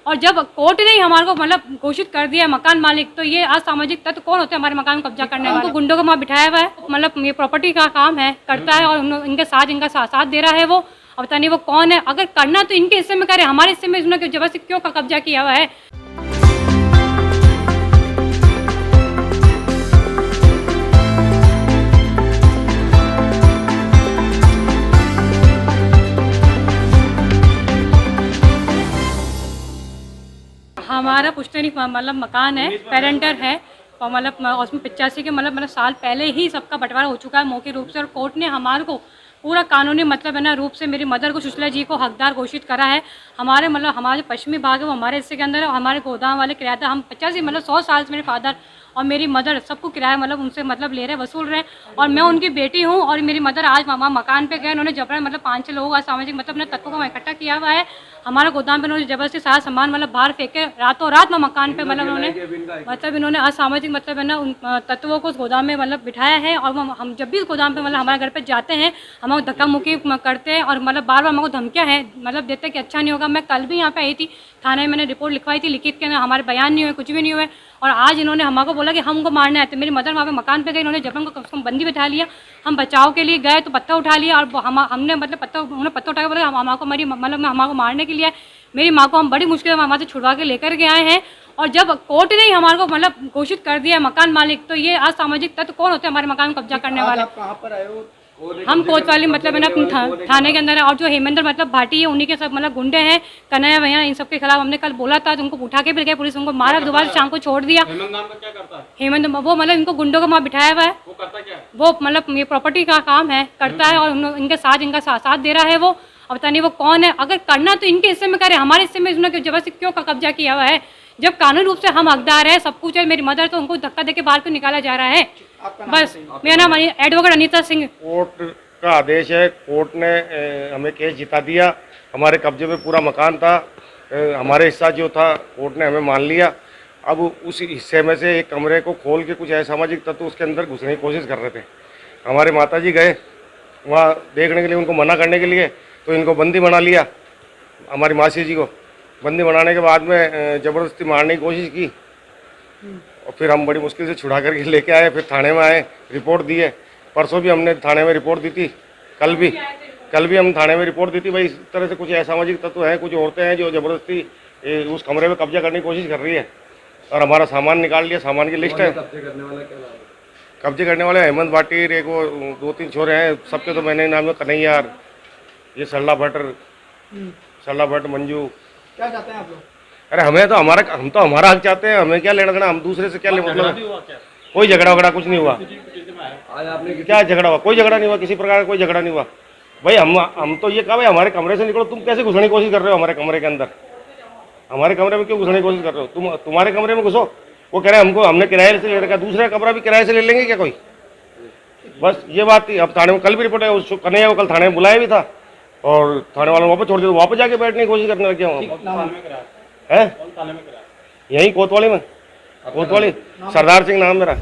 और जब कोर्ट ने ही हमारे को मतलब घोषित कर दिया मकान मालिक, तो ये असामाजिक तत्व कौन होते हैं हमारे मकान को कब्जा करने वाले? उनको गुंडों को वहाँ बिठाया हुआ है, मतलब ये प्रॉपर्टी का काम है करता है और इनके साथ इनका साथ दे रहा है वो। अब पता नहीं वो कौन है, अगर करना तो इनके हिस्से में करे, हमारे हिस्से में इसने जबरदस्ती क्यों कब्जा किया हुआ है? हमारा पुश्तैनी मतलब मकान है, पेरेंटर है और मतलब उसमें 85 के मतलब साल पहले ही सबका बंटवारा हो चुका है मौखिक रूप से, और कोर्ट ने हमारे को पूरा कानूनी मतलब है ना रूप से मेरी मदर को सुशीला जी को हकदार घोषित करा है। हमारे मतलब हमारे पश्चिमी भाग है वो हमारे हिस्से के अंदर है, और हमारे गोदाम वाले किराएदार हम 85 मतलब 100 साल से मेरे फादर और मेरी मदर सबको किराया मतलब उनसे मतलब ले रहे वसूल रहे हैं, और मैं उनकी बेटी हूँ। और मेरी मदर आज मामा मकान पे गए, उन्होंने जबरन मतलब 5-6 लोगों का सामाजिक मतलब अपने तत्वों को इकट्ठा किया हुआ है। हमारे गोदाम पे उन्होंने जबरदस्ती सारा सामान मतलब बाहर फेंके, रातों रात में मकान पे मतलब इन्होंने असामाजिक मतलब है ना उन तत्वों को उस गोदाम में मतलब बिठाया है। और हम जब भी इस गोदाम पे मतलब हमारे घर पे जाते हैं हम धक्का मुक्की करते हैं, और मतलब बार बार हमको धमकियाँ हैं मतलब देते कि अच्छा नहीं होगा। मैं कल भी यहाँ पे आई थी थाने में, मैंने रिपोर्ट लिखवाई थी लिखित के, हमारे बयान नहीं हुए, कुछ भी नहीं हुए। और आज इन्होंने हमको बोला कि हमको मारने आते। मेरी मदर वहाँ पे मकान पे गई, इन्होंने जब हमको कम से कम बंदी बिठा लिया, हम बचाव के लिए गए तो पत्थर उठा लिया, और हमने मतलब उन्होंने पत्थर उठा के बोला हमको मेरी मतलब हमको मारने के लिए। मेरी माँ को हम बड़ी मुश्किल से वहाँ से छुड़वा के लेकर के आए हैं, और जब कोर्ट ने ही हमारे को मतलब घोषित कर दिया मकान मालिक, तो ये असामाजिक तत्व कौन होते हैं हमारे मकान को कब्जा करने वाले? कहाँ पर आए हो? हम कोतवाली मतलब है ना थाने के अंदर है, और जो हेमेंद्र मतलब भाटी है उन्हीं के सब मतलब गुंडे हैं, कन्हैया भैया, इन सब के खिलाफ हमने कल बोला था तो उनको उठा के भी गए पुलिस, उनको मारा, दोबारा शाम को छोड़ दिया। हेमंत नाम का क्या करता है? हेमंत वो मतलब इनको गुंडों को वहाँ बिठाया हुआ है, वो करता क्या है? वो मतलब ये प्रॉपर्टी का काम है करता है, और इनके साथ इनका साथ दे रहा है वो। अब पता नहीं वो कौन है, अगर करना तो इनके हिस्से में करे, हमारे हिस्से में इसने जबरदस्ती क्यों कब्जा किया हुआ है? जब कानून रूप से हम हकदार है, सब कुछ है, मेरी मदर तो उनको धक्का देके बाहर क्यों निकाला जा रहा है? बस मेरा नाम एडवोकेट अनीता सिंह। कोर्ट का आदेश है, कोर्ट ने हमें केस जिता दिया, हमारे कब्जे में पूरा मकान था, हमारे हिस्सा जो था कोर्ट ने हमें मान लिया। अब उस हिस्से में से एक कमरे को खोल के कुछ असामाजिक तत्व उसके अंदर घुसने की कोशिश कर रहे थे। हमारे माताजी गए वहाँ देखने के लिए, उनको मना करने के लिए, तो इनको बंदी बना लिया, हमारी मासी जी को बंदी बनाने के बाद में ज़बरदस्ती मारने की कोशिश की, और फिर हम बड़ी मुश्किल से छुड़ा करके लेके आए, फिर थाने में आए, रिपोर्ट दी है। परसों भी हमने थाने में रिपोर्ट दी थी, कल भी हम थाने में रिपोर्ट दी थी। भाई इस तरह से कुछ असामाजिक तत्व हैं, कुछ औरतें हैं जो ज़बरदस्ती उस कमरे में कब्जा करने की कोशिश कर रही है, और हमारा सामान निकाल लिया, सामान की लिस्ट है। कब्जे करने वाले हेमंत भाटी, एक वो 2-3 छोरे हैं, सबके तो मैंने नाम है कन्हैया, ये सरला भट्ट, मंजू। क्या चाहते हैं आप लोग? अरे हम तो हमारा हक चाहते हैं, हमें क्या लेना देना, हम दूसरे से क्या ले मतलब? कोई झगड़ा वगड़ा कुछ नहीं हुआ। आज आपने क्या झगड़ा हुआ? कोई झगड़ा नहीं हुआ, किसी प्रकार का कोई झगड़ा नहीं हुआ। भाई हम तो ये कहा भाई हमारे कमरे से निकलो, तुम कैसे घुसने की कोशिश कर रहे हो हमारे कमरे के अंदर? हमारे कमरे में क्यों घुसने की कोशिश कर रहे हो? तुम्हारे कमरे में घुसो। वो कह रहे हैं हमने किराए से ले रखा, दूसरा कमरा भी किराए से ले लेंगे क्या कोई? बस ये बात थी। अब थाने में कल भी रिपोर्ट है, उस कन्हैया को कल थाने में बुलाया भी था, और थाने वालों वापस छोड़ दिया, वापस जाके बैठने की कोशिश करने लगे हैं। यहीं कोतवाली में, कोतवाली, सरदार सिंह नाम मेरा।